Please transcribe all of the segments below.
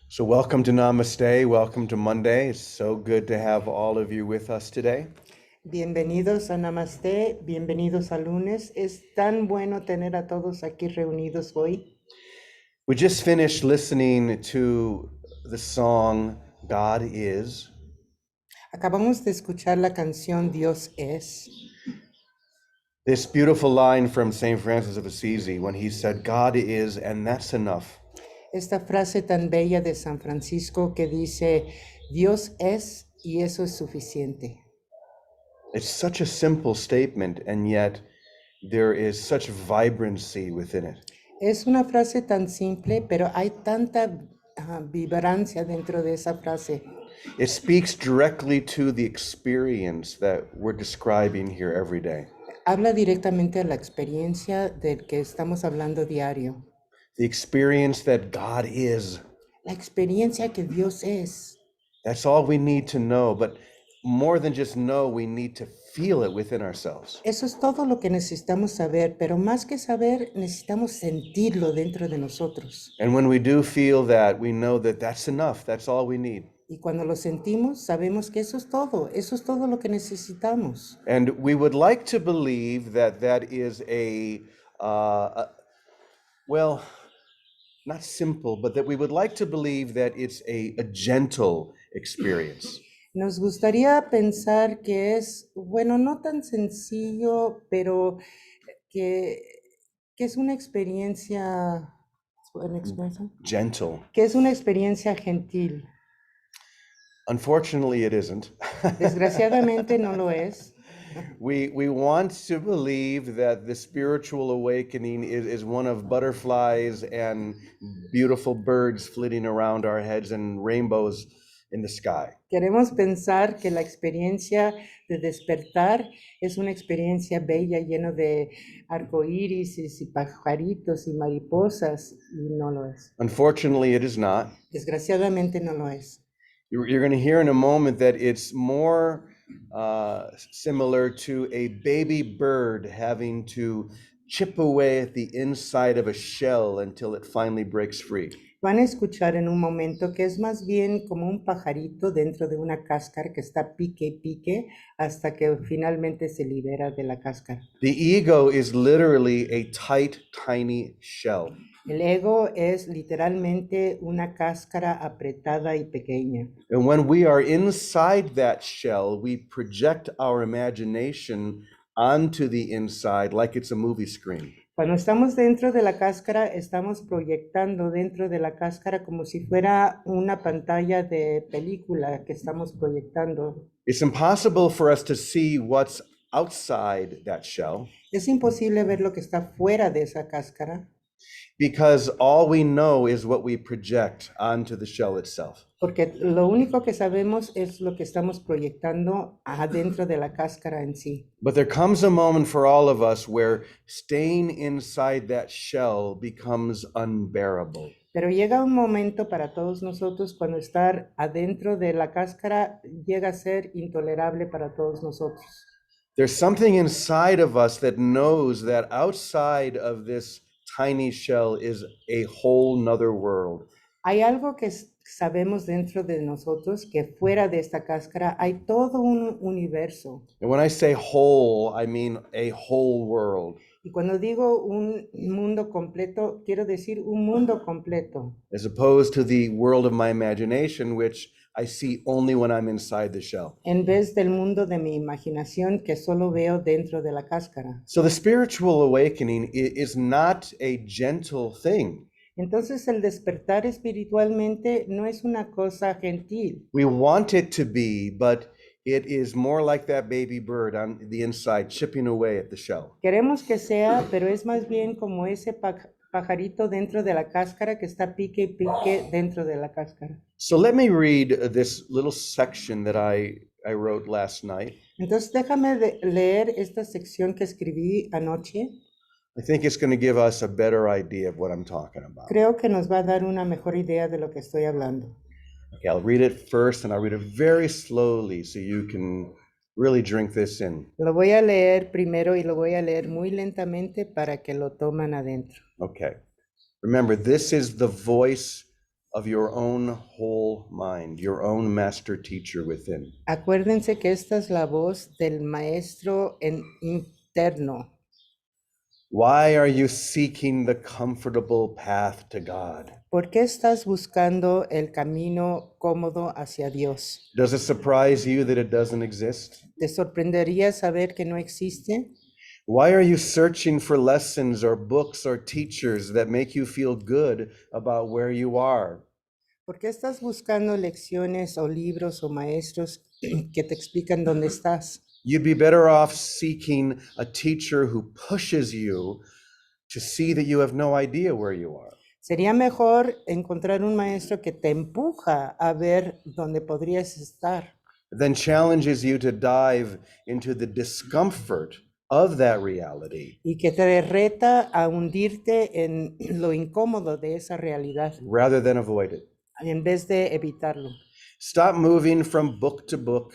So welcome to Namaste, welcome to Monday. It's so good to have all of you with us today. Bienvenidos a Namaste, bienvenidos a lunes. Es tan bueno tener a todos aquí reunidos hoy. We just finished listening to the song God Is. Acabamos de escuchar la canción Dios es. This beautiful line from St. Francis of Assisi when he said, God is, and that's enough. Esta frase tan bella de San Francisco que dice, Dios es y eso es suficiente. It's such a simple statement, and yet there is such vibrancy within it. Es una frase tan simple, pero hay tanta vibrancia dentro de esa frase. It speaks directly to the experience that we're describing here every day. Habla directamente a la experiencia del que estamos hablando diario. The experience that God is. La experiencia que Dios es. That's all we need to know, but more than just know, we need to feel it within ourselves. Eso es todo lo que necesitamos saber, pero más que saber, necesitamos sentirlo dentro de nosotros. And when we do feel that, we know that that's enough. That's all we need. Y cuando lo sentimos, sabemos que eso es todo lo que necesitamos. And we would like to believe that that is well, not simple, but that we would like to believe that it's a gentle experience. Nos gustaría pensar que es, bueno, no tan sencillo, pero que es una experiencia, Gentle. que es una experiencia gentil. Unfortunately, it isn't. Desgraciadamente no lo es. We want to believe that the spiritual awakening is one of butterflies and beautiful birds flitting around our heads and rainbows in the sky. Queremos pensar que la experiencia de despertar es una experiencia bella, lleno de arcoíris y pajaritos y mariposas, y no lo es. Unfortunately, it is not. Desgraciadamente no lo es. You're going to hear in a moment that it's more similar to a baby bird having to chip away at the inside of a shell until it finally breaks free. Van a escuchar en un momento que es más bien como un pajarito dentro de una cáscara que está pique y pique hasta que finalmente se libera de la cáscara. The ego is literally a tight, tiny shell. El ego es literalmente una cáscara apretada y pequeña. And when we are inside that shell, we project our imagination onto the inside like it's a movie screen. Cuando estamos dentro de la cáscara, estamos proyectando dentro de la cáscara como si fuera una pantalla de película que estamos proyectando. It's impossible for us to see what's outside that shell Es imposible ver lo que está fuera de esa cáscara because all we know is what we project onto the shell itself. porque lo único que sabemos es lo que estamos proyectando adentro de la cáscara en sí. But there comes a moment for all of us where staying inside that shell becomes unbearable. Pero llega un momento para todos nosotros cuando estar adentro de la cáscara llega a ser intolerable para todos nosotros. There's something inside of us that knows that outside of this tiny shell is a whole nother world. Hay algo que sabemos dentro de nosotros que fuera de esta cáscara hay todo un universo. And when I say whole, I mean a whole world. Y cuando digo un mundo completo, quiero decir un mundo completo. As opposed to the world of my imagination, which I see only when I'm inside the shell. En vez del mundo de mi imaginación que solo veo dentro de la cáscara. So the spiritual awakening is not a gentle thing. Entonces el despertar espiritualmente no es una cosa gentil. We want it to be, but it is more like that baby bird on the inside chipping away at the shell. Queremos que sea, pero es más bien como ese pajarito dentro de la cáscara que está pique y pique dentro de la cáscara. So let me read this little section that I wrote last night. Entonces déjame leer esta sección que escribí anoche. I think it's going to give us a better idea of what I'm talking about. Creo que nos va a dar una mejor idea de lo que estoy hablando. Okay, I'll read it first and I'll read it very slowly so you can really drink this in. Lo voy a leer primero y lo voy a leer muy lentamente para que lo tomen adentro. Okay. Remember, this is the voice of your own whole mind, your own master teacher within. Acuérdense que esta es la voz del maestro interno. Why are you seeking the comfortable path to God? ¿Por qué estás buscando el camino cómodo hacia Dios? Does it surprise you that it doesn't exist? ¿Te sorprendería saber que no existe? Why are you searching for lessons or books or teachers that make you feel good about where you are? ¿Por qué estás buscando lecciones o libros o maestros que te explican dónde estás? You'd be better off seeking a teacher who pushes you to see that you have no idea where you are. Sería mejor encontrar un maestro que te empuja a ver dónde podrías estar Then challenges you to dive into the discomfort of that reality y que te reta a hundirte en lo incómodo de esa realidad rather than avoid it. en vez de evitarlo. Stop moving from book to book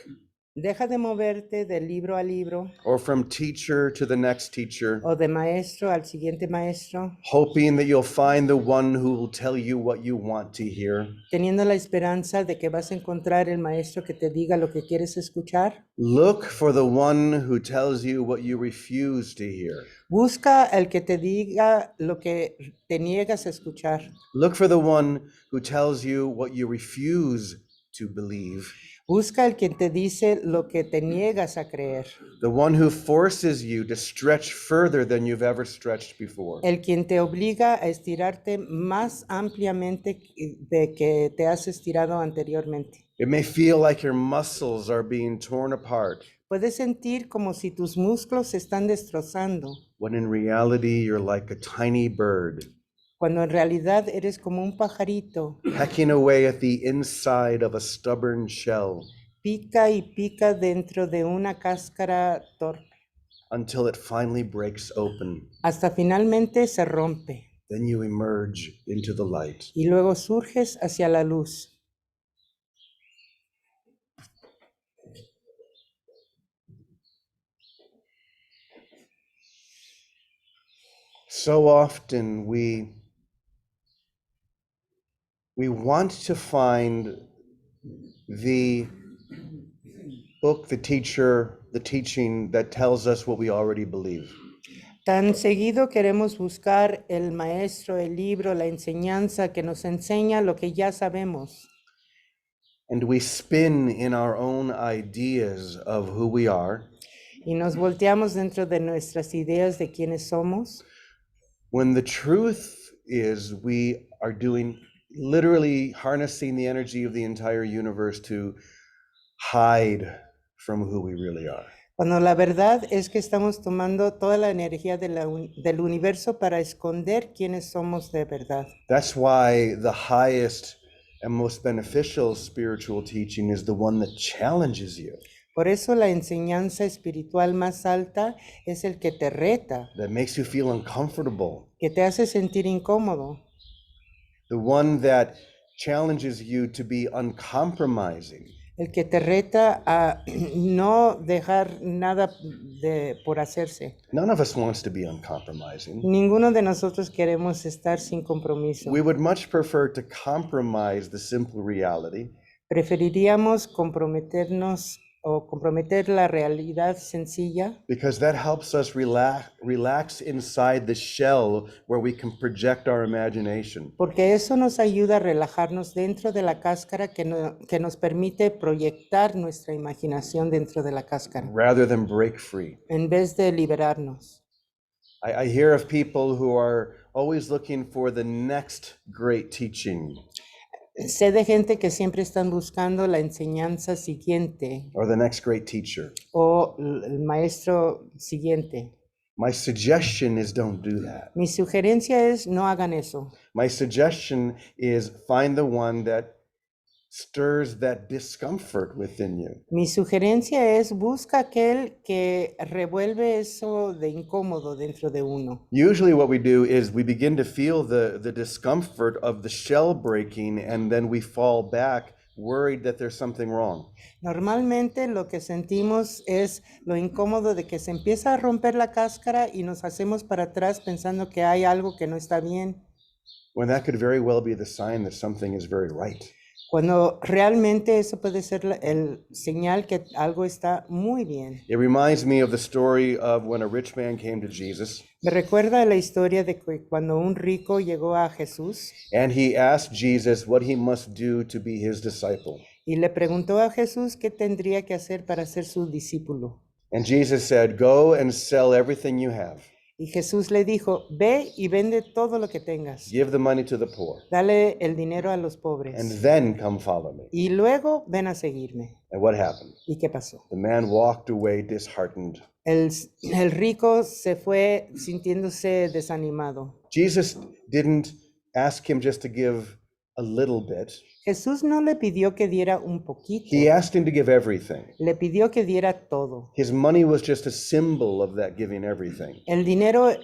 Deja de moverte de libro a libro or from teacher to the next teacher, o de maestro al siguiente maestro, hoping that you'll find the one who will tell you what you want to hear. teniendo la esperanza de que vas a encontrar el maestro que te diga lo que quieres escuchar. Look for the one who tells you what you refuse to hear. Busca el que te diga lo que te niegas a escuchar. Look for the one who tells you what you refuse to believe. Busca el que te dice lo que te niegas a creer. The one who forces you to stretch further than you've ever stretched before. El quien te obliga a estirarte más ampliamente de que te has estirado anteriormente. It may feel like your muscles are being torn apart, Puedes sentir como si tus músculos se están destrozando, when in reality you're like a tiny bird, cuando en realidad eres como un pajarito. pecking away at the inside of a stubborn shell Pica y pica dentro de una cáscara torpe, until it finally breaks open. hasta finalmente se rompe Then you emerge into the light. y luego surges hacia la luz. So often we want to find the book, the teacher, the teaching that tells us what we already believe. Tan seguido queremos buscar el maestro, el libro, la enseñanza que nos enseña lo que ya sabemos. And we spin in our own ideas of who we are, Y nos volteamos dentro de nuestras ideas de quiénes somos, when the truth is we are doing literally harnessing the energy of the entire universe to hide from who we really are. cuando la verdad es que estamos tomando toda la energía del universo para esconder quiénes somos de verdad. That's why the highest and most beneficial spiritual teaching is the one that challenges you, Por eso la enseñanza espiritual más alta es el que te reta, that makes you feel uncomfortable, que te hace sentir incómodo, the one that challenges you to be uncompromising, el que te reta a no dejar nada por hacerse. None of us wants to be uncompromising. Ninguno de nosotros queremos estar sin compromiso. We would much prefer to compromise the simple reality Preferiríamos comprometernos o comprometer la realidad sencilla because that helps us relax inside the shell where we can project our imagination. porque eso nos ayuda a relajarnos dentro de la cáscara que nos permite proyectar nuestra imaginación dentro de la cáscara Rather than break free. en vez de liberarnos. I hear of people who are always looking for the next great teaching Sé de gente que siempre están buscando la enseñanza siguiente or the next great teacher. o el maestro siguiente. My suggestion is don't do that. Mi sugerencia es no hagan eso. My suggestion is find the one that stirs that discomfort within you. Mi sugerencia es busca aquel que revuelve eso de incómodo dentro de uno. Usually what we do is we begin to feel the discomfort of the shell breaking, and then we fall back worried that there's something wrong. Normalmente lo que sentimos es lo incómodo de que se empieza a romper la cáscara y nos hacemos para atrás pensando que hay algo que no está bien. when that could very well be the sign that something is very right. Cuando realmente eso puede ser el señal que algo está muy bien. It reminds me of the story of when a rich man came to Jesus. Me recuerda la historia de que cuando un rico llegó a Jesús And he asked Jesus what he must do to be his disciple. y le preguntó a Jesús qué tendría que hacer para ser su discípulo. And Jesus said, "Go and sell everything you have. Y Jesús le dijo, ve y vende todo lo que tengas. Give the money to the poor. Dale el dinero a los And pobres. then come follow me." Y luego ven a seguirme. And what happened? ¿Y qué pasó? The man walked away disheartened. El rico se fue sintiéndose desanimado. Jesus didn't ask him just to give a little bit. Jesús no le pidió que diera un poquito. He asked him to give everything. Le pidió que diera todo. His money was just a symbol of that giving everything.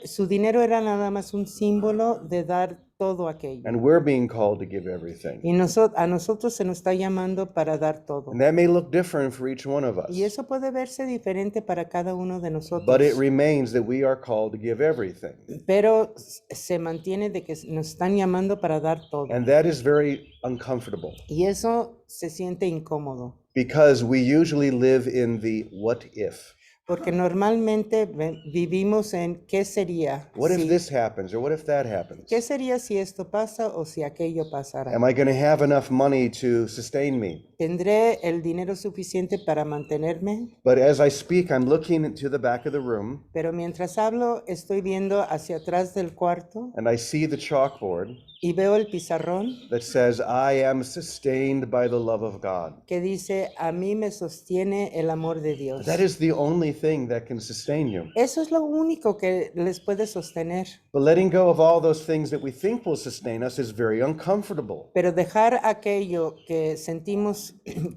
Su dinero era nada más un símbolo de dar todo aquello. And we're being called to give everything. Y a nosotros se nos está llamando para dar todo. And that may look different for each one of us. Y eso puede verse diferente para cada uno de nosotros. But it remains that we are called to give everything. Pero se mantiene de que nos están llamando para dar todo. And that is very uncomfortable. Y eso se siente incómodo. Because we usually live in the what if. Porque normalmente vivimos en qué sería. What if si- this happens or what if that happens? ¿Qué sería si esto pasa o si aquello pasara? Am I going to have enough money to sustain me? ¿Tendré el dinero suficiente para mantenerme? But as I speak, I'm looking into the back of the room Pero mientras hablo, estoy viendo hacia atrás del cuarto and I see the chalkboard y veo el pizarrón that says, "I am sustained by the love of God." que dice, a mí me sostiene el amor de Dios. That is the only thing that can sustain you. Eso es lo único que les puede sostener. But letting go of all those things that we think will sustain us is very uncomfortable. Pero dejar aquello que sentimos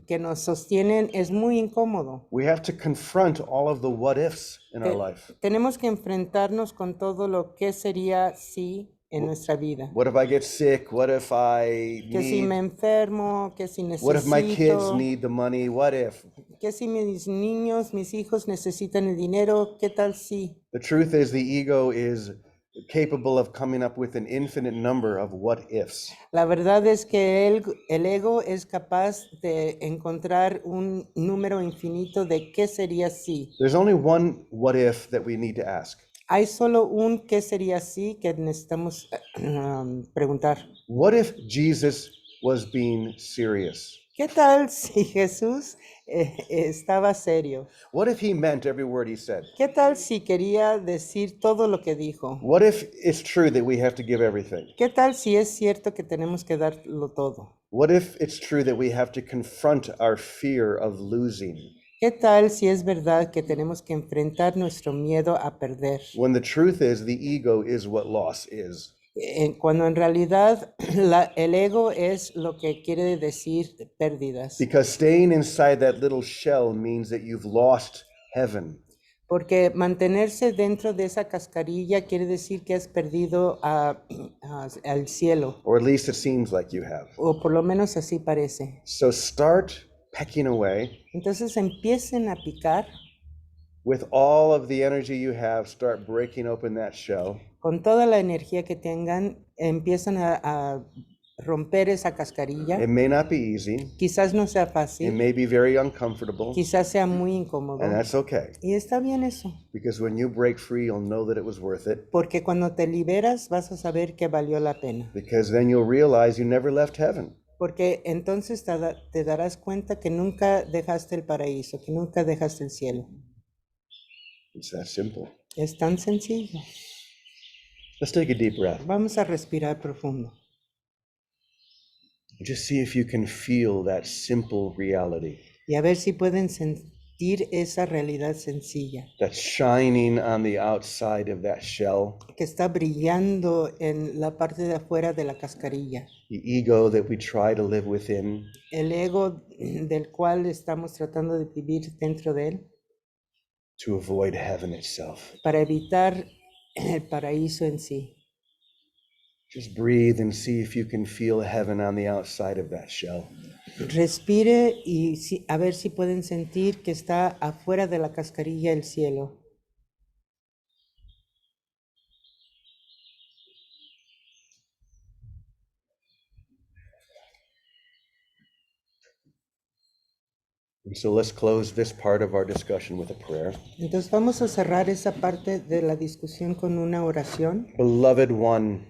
que nos sostienen es muy incómodo. We have to confront all of the what ifs in our life. Tenemos que enfrentarnos con todo lo que sería si en nuestra vida. What if I get sick? What if I Que si me need, enfermo, que si what if my kids necesito, need the money? What if? que si mis niños, mis hijos necesitan el dinero, ¿qué tal si? The truth is the ego is capable of coming up with an infinite number of what ifs. La verdad es que el ego es capaz de encontrar un número infinito de qué sería si. There's only one what if that we need to ask. Hay solo un qué sería si que necesitamos preguntar. What if Jesus was being serious? ¿Qué tal si Jesús estaba serio? What if he meant every word he said? ¿Qué tal si quería decir todo lo que dijo? What if it's true that we have to give everything? ¿Qué tal si es cierto que tenemos que darlo todo? What if it's true that we have to confront our fear of losing? ¿Qué tal si es verdad que tenemos que enfrentar nuestro miedo a perder? When the truth is the ego is what loss is. Cuando en realidad el ego es lo que quiere decir pérdidas. Because staying inside that little shell means that you've lost heaven. Porque mantenerse dentro de esa cascarilla quiere decir que has perdido al cielo. Or at least it seems like you have. O por lo menos así parece. So start pecking away. Entonces empiecen a picar. With all of the energy you have, start breaking open that shell. Con toda la energía que tengan, empiezan a romper esa cascarilla. It may not be easy. Quizás no sea It fácil, may be very uncomfortable. quizás sea muy incómodo. And that's okay. Y está bien eso, Because when you break free, you'll know that it was worth it. porque cuando te liberas vas a saber que valió la pena. Because then you'll realize you never left heaven. Porque entonces te darás cuenta que nunca dejaste el paraíso, que nunca dejaste el cielo. It's that simple. Es tan sencillo. Let's take a deep breath. Vamos a respirar profundo. Just see if you can feel that simple reality Y a ver si pueden sentir esa realidad sencilla that's shining on the outside of that shell. que está brillando en la parte de afuera de la cascarilla. The ego that we try to live within. El ego del cual estamos tratando de vivir dentro de él To avoid heaven itself. para evitar el paraíso en sí. Just breathe and see if you can feel heaven on the outside of that shell. Respire y a ver si pueden sentir que está afuera de la cascarilla el cielo. And so let's close this part of our discussion with a prayer. Entonces vamos a cerrar esa parte de la discusión con una oración. Beloved one,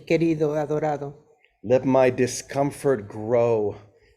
Querido, adorado, let my discomfort grow.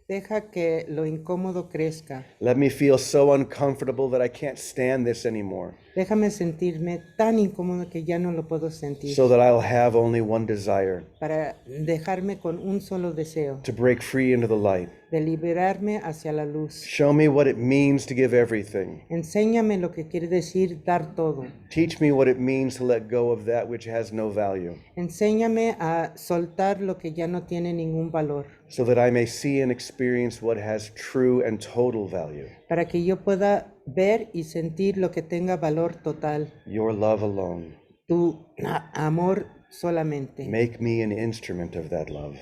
deja que lo incómodo crezca. Let me feel so uncomfortable that I can't stand this anymore, Déjame sentirme tan incómodo que ya no lo puedo sentir. so that I'll have only one desire, Para dejarme con un solo deseo, to break free into the light. de liberarme hacia la luz. Show me what it means to give everything. Enséñame lo que quiere decir dar todo. Teach me what it means to let go of that which has no value, Enséñame a soltar lo que ya no tiene ningún valor, so that I may see and experience what has true and total value. para que yo pueda ver y sentir lo que tenga valor total, Your love alone. tu amor solamente. Make me an instrument of that love.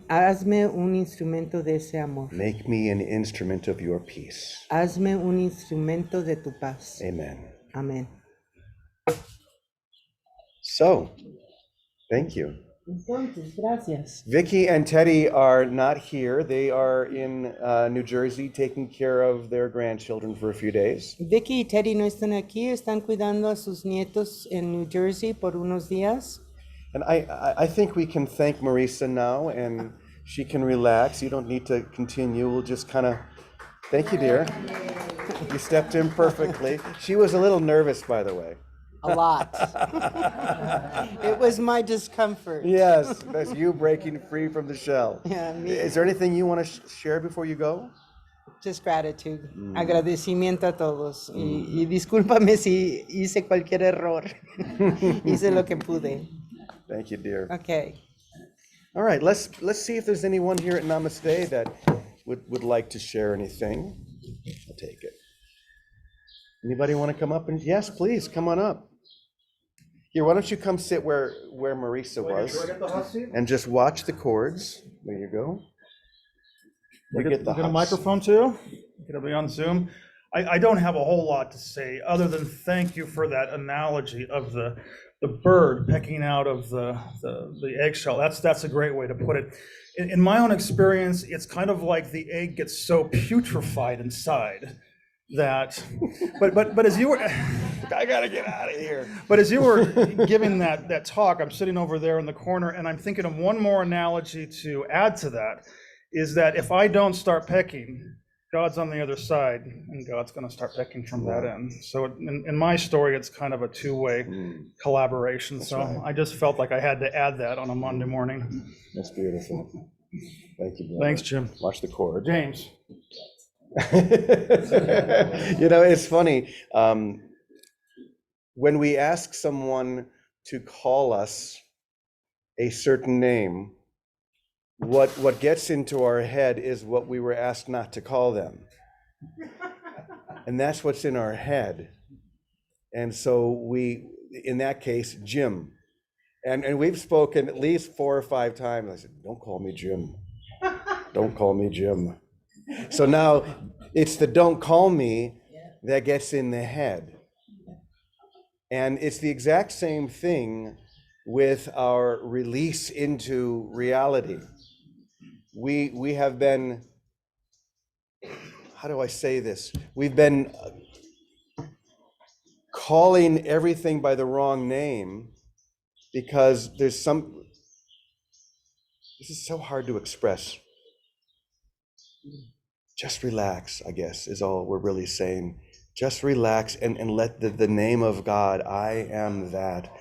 Hazme un instrumento de ese amor. Make me an instrument of your peace. Hazme un instrumento de tu paz. Amen. Amén. So, thank you. Entonces, gracias. Vicky and Teddy are not here. They are in New Jersey taking care of their grandchildren for a few days. Vicky y Teddy no están aquí, están cuidando a sus nietos en New Jersey por unos días. And I think we can thank Marisa now, and she can relax. You don't need to continue. We'll just kind of, thank you, dear. You stepped in perfectly. She was a little nervous, by the way. A lot. It was my discomfort. Yes, that's you breaking free from the shell. Yeah, me. Is there anything you want to share before you go? Just gratitude. Agradecimiento a todos. Y discúlpame si hice cualquier error. Hice lo que pude. Thank you, dear. Okay. All right, let's see if there's anyone here at Namaste that would like to share anything. I'll take it. Anybody want to come up? And yes, please, come on up. Here, why don't you come sit where Marisa was and just watch the chords. There you go. We get a microphone too. It'll be on Zoom. I don't have a whole lot to say other than thank you for that analogy of the bird pecking out of the eggshell. That's a great way to put it. In my own experience, it's kind of like the egg gets so putrefied inside that, but as you were, I gotta get out of here. But as you were giving that talk, I'm sitting over there in the corner and I'm thinking of one more analogy to add to that, is that if I don't start pecking, God's on the other side and God's going to start pecking from that end. So in my story, it's kind of a two-way collaboration. That's so right. I just felt like I had to add that on a Monday morning. That's beautiful. Thank you, brother. Thanks, Jim. Watch the chord. James. You know, it's funny. When we ask someone to call us a certain name, what gets into our head is what we were asked not to call them. And that's what's in our head. And so we, in that case, Jim. And we've spoken at least 4 or 5 times. I said, don't call me Jim. Don't call me Jim. So now it's the don't call me that gets in the head. And it's the exact same thing with our release into reality. We have been, how do I say this? We've been calling everything by the wrong name because there's some, this is so hard to express. Just relax, I guess, is all we're really saying. Just relax and let the name of God, I am that,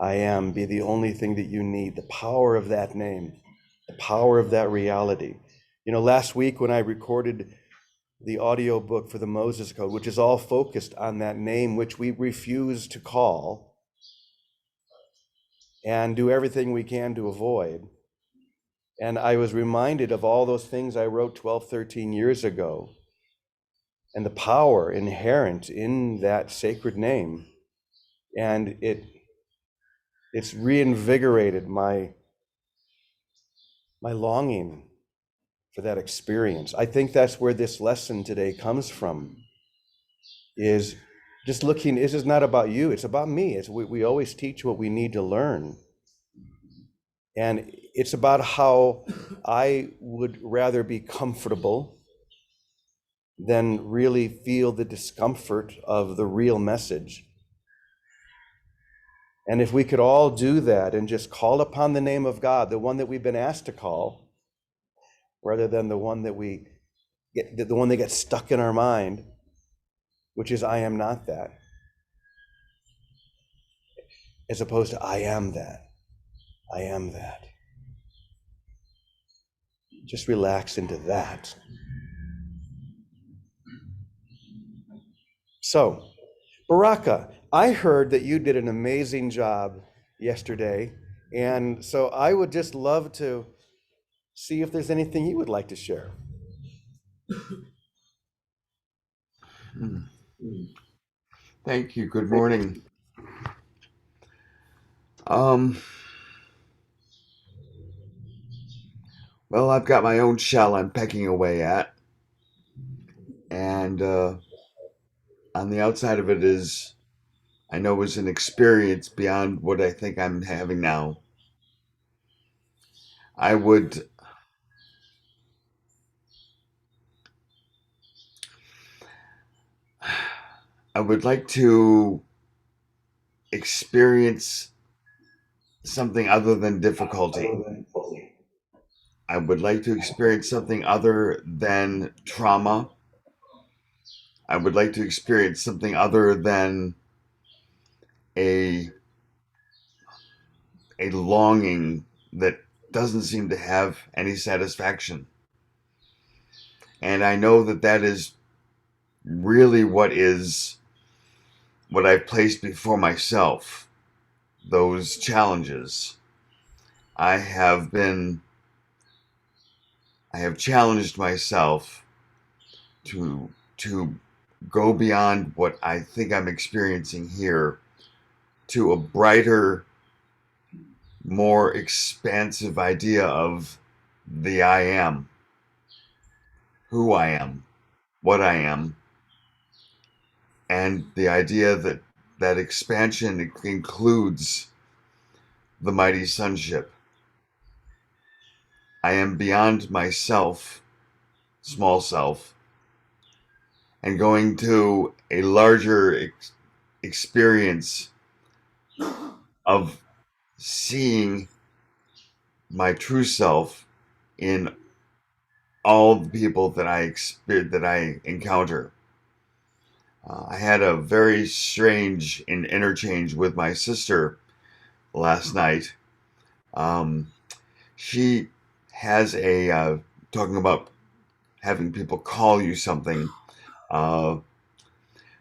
I am, be the only thing that you need. The power of that name, the power of that reality. You know, last week when I recorded the audio book for the Moses Code, which is all focused on that name, which we refuse to call and do everything we can to avoid. And I was reminded of all those things I wrote 12, 13 years ago and the power inherent in that sacred name. And it's reinvigorated my longing for that experience. I think that's where this lesson today comes from, is just looking, this is not about you, it's about me. We always teach what we need to learn. And it's about how I would rather be comfortable than really feel the discomfort of the real message. And if we could all do that and just call upon the name of God, the one that we've been asked to call, rather than the one that gets stuck in our mind, which is I am not that, as opposed to I am that. I am that. Just relax into that. So, Baraka, I heard that you did an amazing job yesterday, and so I would just love to see if there's anything you would like to share. Thank you. Good morning. Well, I've got my own shell I'm pecking away at, and on the outside of it I know is an experience beyond what I think I'm having now. I would like to experience something other than difficulty. I would like to experience something other than trauma. I would like to experience something other than a longing that doesn't seem to have any satisfaction. And I know that is really what I've placed before myself, those challenges. I have challenged myself to go beyond what I think I'm experiencing here to a brighter, more expansive idea of the I am, who I am, what I am, and the idea that expansion includes the mighty sonship. I am beyond myself, small self, and going to a larger experience of seeing my true self in all the people that I encounter. I had a very strange interchange with my sister last night. She has talking about having people call you something.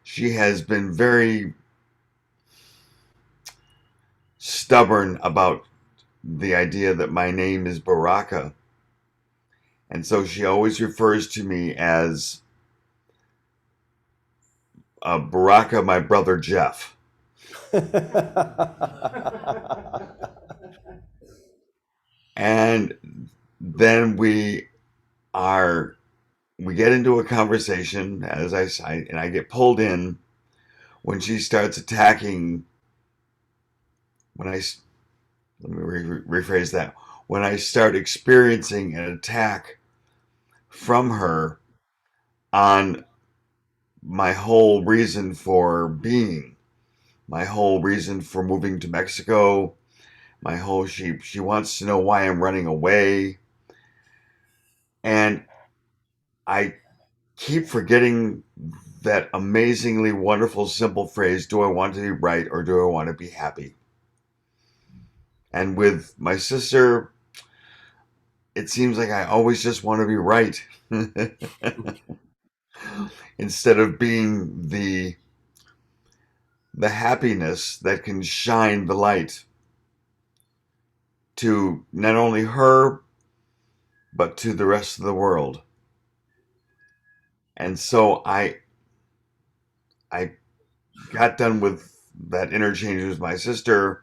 She has been very stubborn about the idea that my name is Baraka. And so she always refers to me as Baraka, my brother Jeff. And then we get into a conversation and I get pulled in when she starts attacking. Let me rephrase that. When I start experiencing an attack from her on my whole reason for being, my whole reason for moving to Mexico, she wants to know why I'm running away. And I keep forgetting that amazingly wonderful, simple phrase, do I want to be right or do I want to be happy? And with my sister, it seems like I always just want to be right instead of being the happiness that can shine the light to not only her, but to the rest of the world. And so I got done with that interchange with my sister,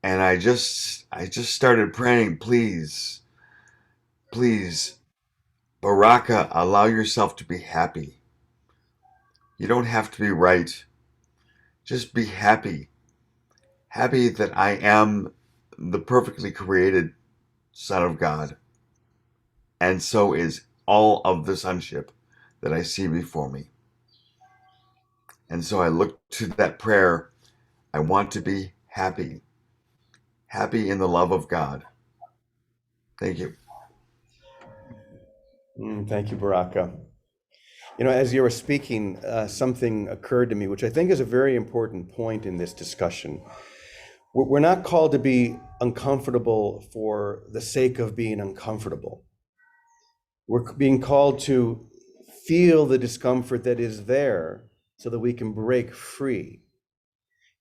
and I just started praying, please, Baraka, allow yourself to be happy. You don't have to be right. Just be happy. Happy that I am the perfectly created Son of God. And so is all of the sonship that I see before me. And so I look to that prayer. I want to be happy, happy in the love of God. Thank you. Thank you, Baraka. You know, as you were speaking, something occurred to me, which I think is a very important point in this discussion. We're not called to be uncomfortable for the sake of being uncomfortable. We're being called to feel the discomfort that is there so that we can break free.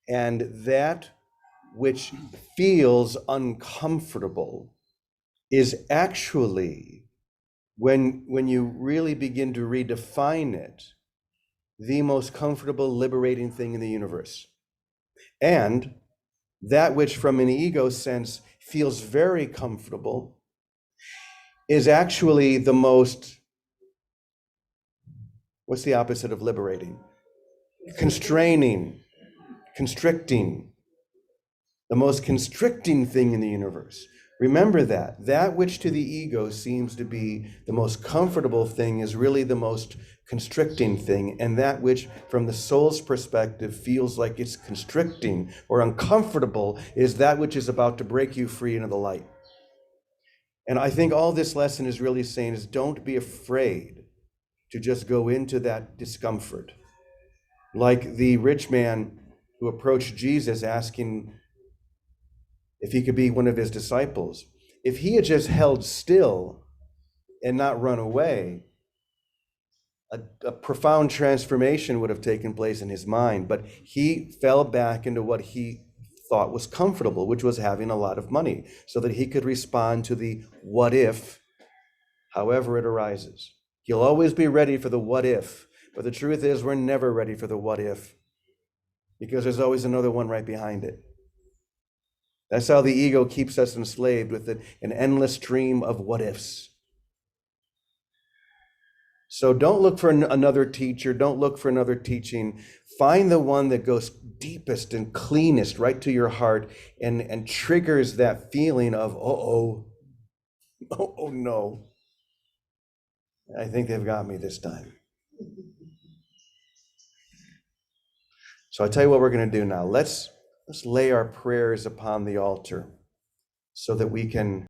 And that which feels uncomfortable is actually, when you really begin to redefine it, the most comfortable, liberating thing in the universe. And that which from an ego sense feels very comfortable is actually the most, what's the opposite of liberating? Constraining, constricting, the most constricting thing in the universe. Remember that which to the ego seems to be the most comfortable thing is really the most constricting thing, and that which from the soul's perspective feels like it's constricting or uncomfortable is that which is about to break you free into the light. And I think all this lesson is really saying is don't be afraid to just go into that discomfort. Like the rich man who approached Jesus asking if he could be one of his disciples. If he had just held still and not run away, a profound transformation would have taken place in his mind. But he fell back into what he thought was comfortable, which was having a lot of money, so that he could respond to the what if, however it arises. He'll always be ready for the what if, but the truth is we're never ready for the what if, because there's always another one right behind it. That's how the ego keeps us enslaved, with an endless stream of what ifs. So don't look for another teacher. Don't look for another teaching. Find the one that goes deepest and cleanest right to your heart and triggers that feeling of, oh no. I think they've got me this time. So I tell you what we're going to do now. Let's lay our prayers upon the altar so that we can